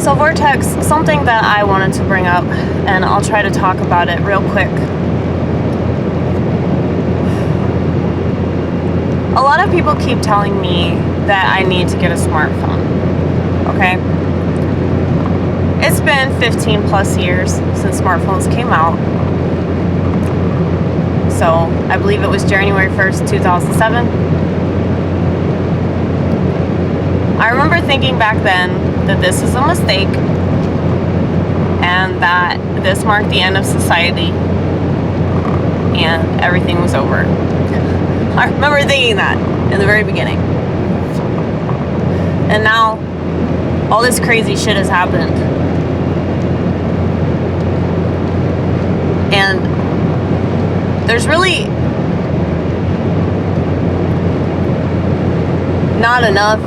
So Vortex, something that I wanted to bring up, and I'll try to talk about it real quick. A lot of people keep telling me that I need to get a smartphone, okay? It's been 15 plus years since smartphones came out. So I believe it was January 1st, 2007. I remember thinking back then that this is a mistake and that this marked the end of society and everything was over. I remember thinking that in the very beginning. And now all this crazy shit has happened. And there's really not enough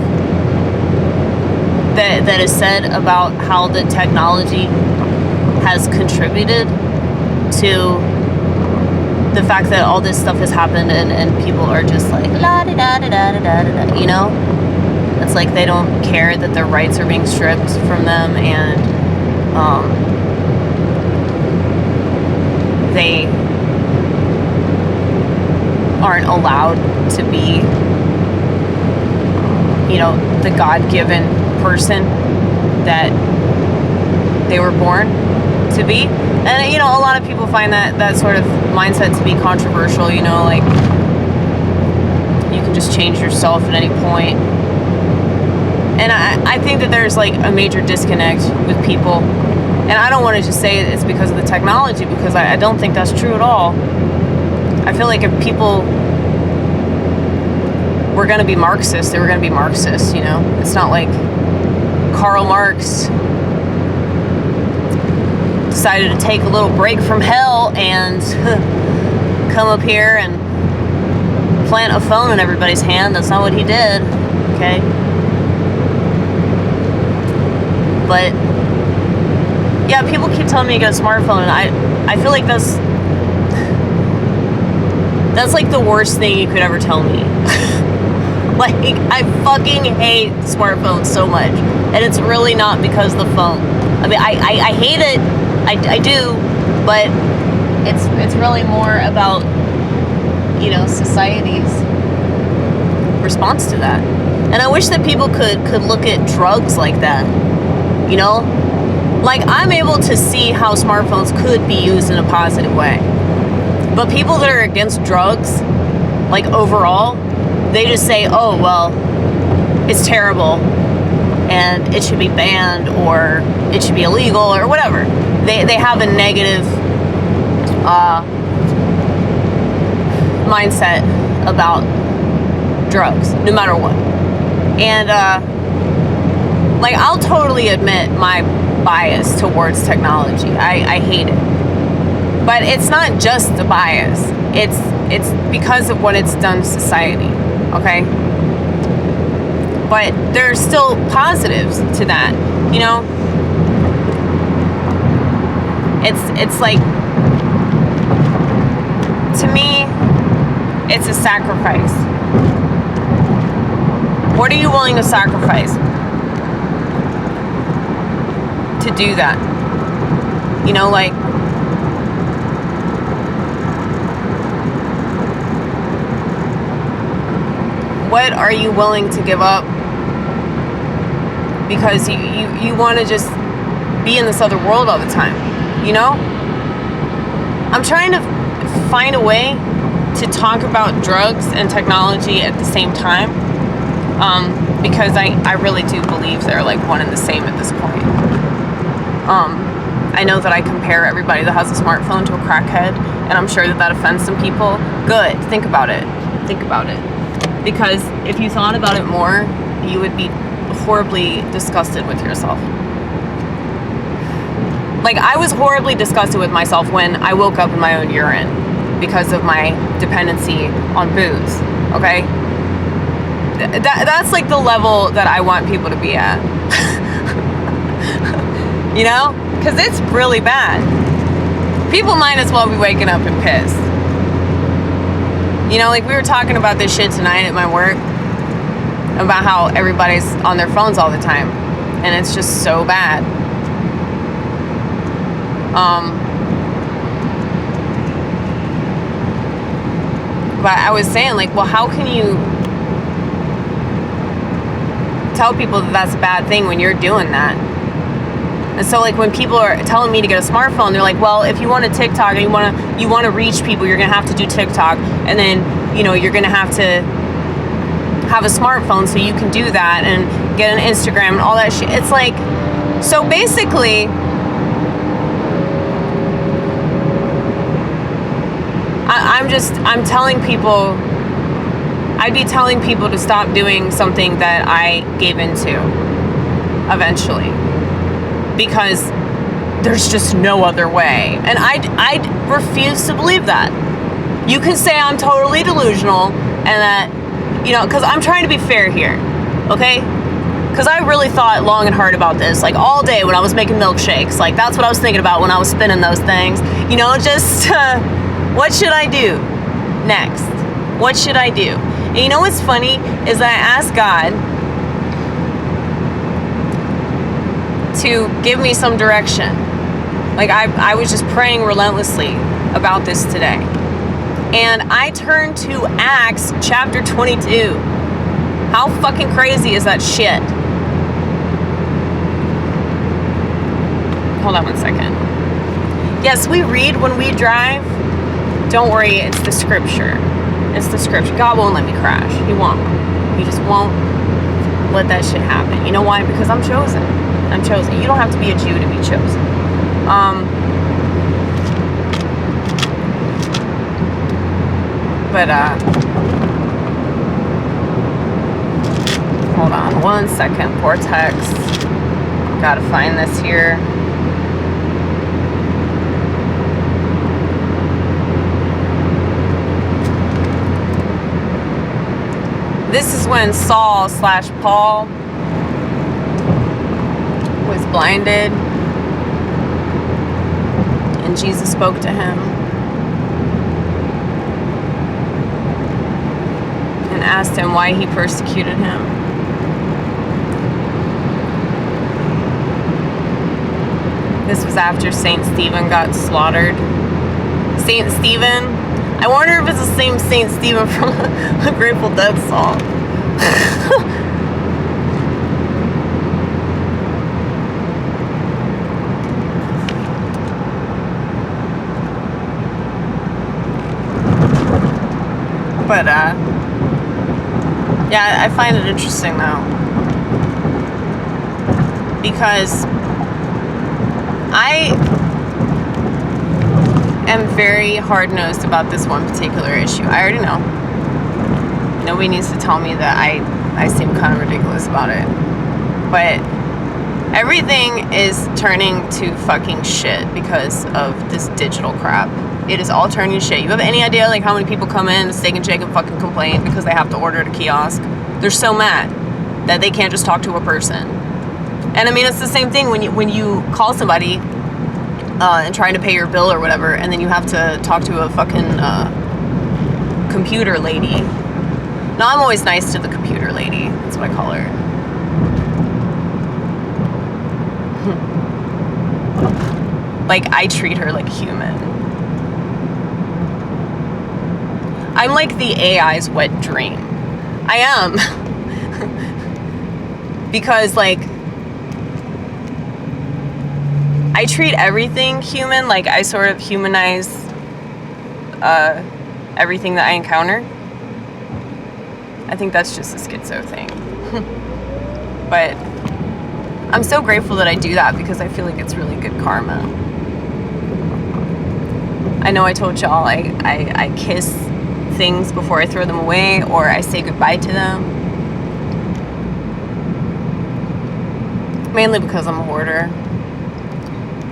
that is said about how the technology has contributed to the fact that all this stuff has happened and people are just like la da da da da da da da, you know? It's like they don't care that their rights are being stripped from them, and they aren't allowed to be, you know, the God-given person that they were born to be. And, you know, a lot of people find that sort of mindset to be controversial, you know, like you can just change yourself at any point. And I think that there's like a major disconnect with people. And I don't want to just say it's because of the technology, because I don't think that's true at all. I feel like if people were going to be Marxists, they were going to be Marxists, you know? It's not like Karl Marx decided to take a little break from hell and come up here and plant a phone in everybody's hand. That's not what he did, okay? But yeah, people keep telling me to get a smartphone, and I feel like that's like the worst thing you could ever tell me. Like, I fucking hate smartphones so much, and it's really not because of the phone. I mean, I hate it, I do, but it's really more about, you know, society's response to that. And I wish that people could look at drugs like that, you know? Like, I'm able to see how smartphones could be used in a positive way. But people that are against drugs, like overall, they just say, oh, well, it's terrible and it should be banned or it should be illegal or whatever. They have a negative mindset about drugs, no matter what. And like, I'll totally admit my bias towards technology. I hate it. But it's not just a bias. It's because of what it's done to society, okay? But there are still positives to that, you know? It's like, to me, it's a sacrifice. What are you willing to sacrifice to do that? You know, like, what are you willing to give up because you want to just be in this other world all the time, you know? I'm trying to find a way to talk about drugs and technology at the same time, because I really do believe they're like one and the same at this point. I know that I compare everybody that has a smartphone to a crackhead, and I'm sure that offends some people. Good. Think about it. Think about it. Because if you thought about it more, you would be horribly disgusted with yourself. Like, I was horribly disgusted with myself when I woke up in my own urine because of my dependency on booze, okay? That's like the level that I want people to be at. You know? Because it's really bad. People might as well be waking up and pissed. You know, like, we were talking about this shit tonight at my work, about how everybody's on their phones all the time. And it's just so bad. But I was saying, like, well, how can you tell people that that's a bad thing when you're doing that? And so, like, when people are telling me to get a smartphone, they're like, well, if you want a TikTok and you want to reach people, you're gonna have to do TikTok, and then, you know, you're gonna have to have a smartphone so you can do that and get an Instagram and all that shit. It's like, so basically, I'm telling people, I'd be telling people to stop doing something that I gave into eventually, because there's just no other way. And I refuse to believe that. You can say I'm totally delusional and that, you know, because I'm trying to be fair here, okay? Because I really thought long and hard about this, like all day when I was making milkshakes. Like, that's what I was thinking about when I was spinning those things. You know, just what should I do next? What should I do? And you know what's funny is that I asked God to give me some direction. Like, I was just praying relentlessly about this today. And I turned to Acts chapter 22. How fucking crazy is that shit? Hold on one second. Yes, we read when we drive. Don't worry, it's the scripture. It's the scripture. God won't let me crash. He won't. He just won't let that shit happen. You know why? Because I'm chosen. I'm chosen. You don't have to be a Jew to be chosen. Hold on one second. Vortex. Gotta find this here. This is when Saul/Paul was blinded, and Jesus spoke to him and asked him why he persecuted him. This was after Saint Stephen got slaughtered. Saint Stephen, I wonder if it's the same Saint Stephen from a Grateful Dead song. But, yeah, I find it interesting, though. Because I am very hard-nosed about this one particular issue. I already know. Nobody needs to tell me that I seem kind of ridiculous about it. But everything is turning to fucking shit because of this digital crap. It is all turning to shit. You have any idea, like, how many people come in to Steak and Shake and fucking complain because they have to order at a kiosk? They're so mad that they can't just talk to a person. And I mean, it's the same thing when you call somebody and trying to pay your bill or whatever, and then you have to talk to a fucking computer lady. No, I'm always nice to the computer lady. That's what I call her. Like, I treat her like a human. I'm like the AI's wet dream. I am. Because, like, I treat everything human. Like, I sort of humanize everything that I encounter. I think that's just a schizo thing. But I'm so grateful that I do that because I feel like it's really good karma. I know I told y'all I kiss things before I throw them away, or I say goodbye to them. Mainly because I'm a hoarder.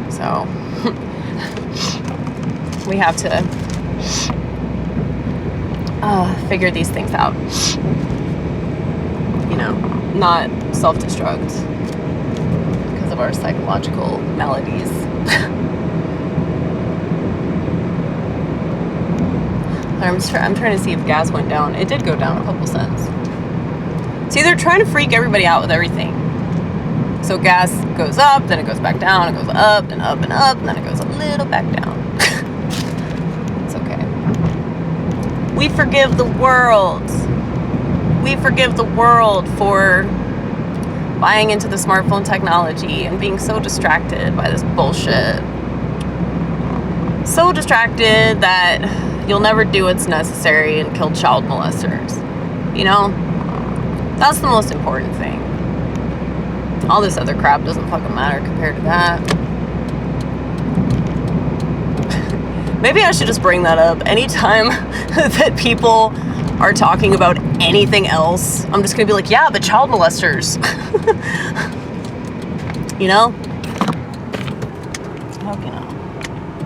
So we have to figure these things out. You know, not self-destruct because of our psychological maladies. I'm trying to see if gas went down. It did go down a couple cents. See, they're trying to freak everybody out with everything. So gas goes up, then it goes back down, it goes up and up and up, and then it goes a little back down. It's okay. We forgive the world. We forgive the world for buying into the smartphone technology and being so distracted by this bullshit. So distracted that you'll never do what's necessary and kill child molesters. You know? That's the most important thing. All this other crap doesn't fucking matter compared to that. Maybe I should just bring that up anytime that people are talking about anything else. I'm just gonna be like, yeah, but child molesters. You know? Okay.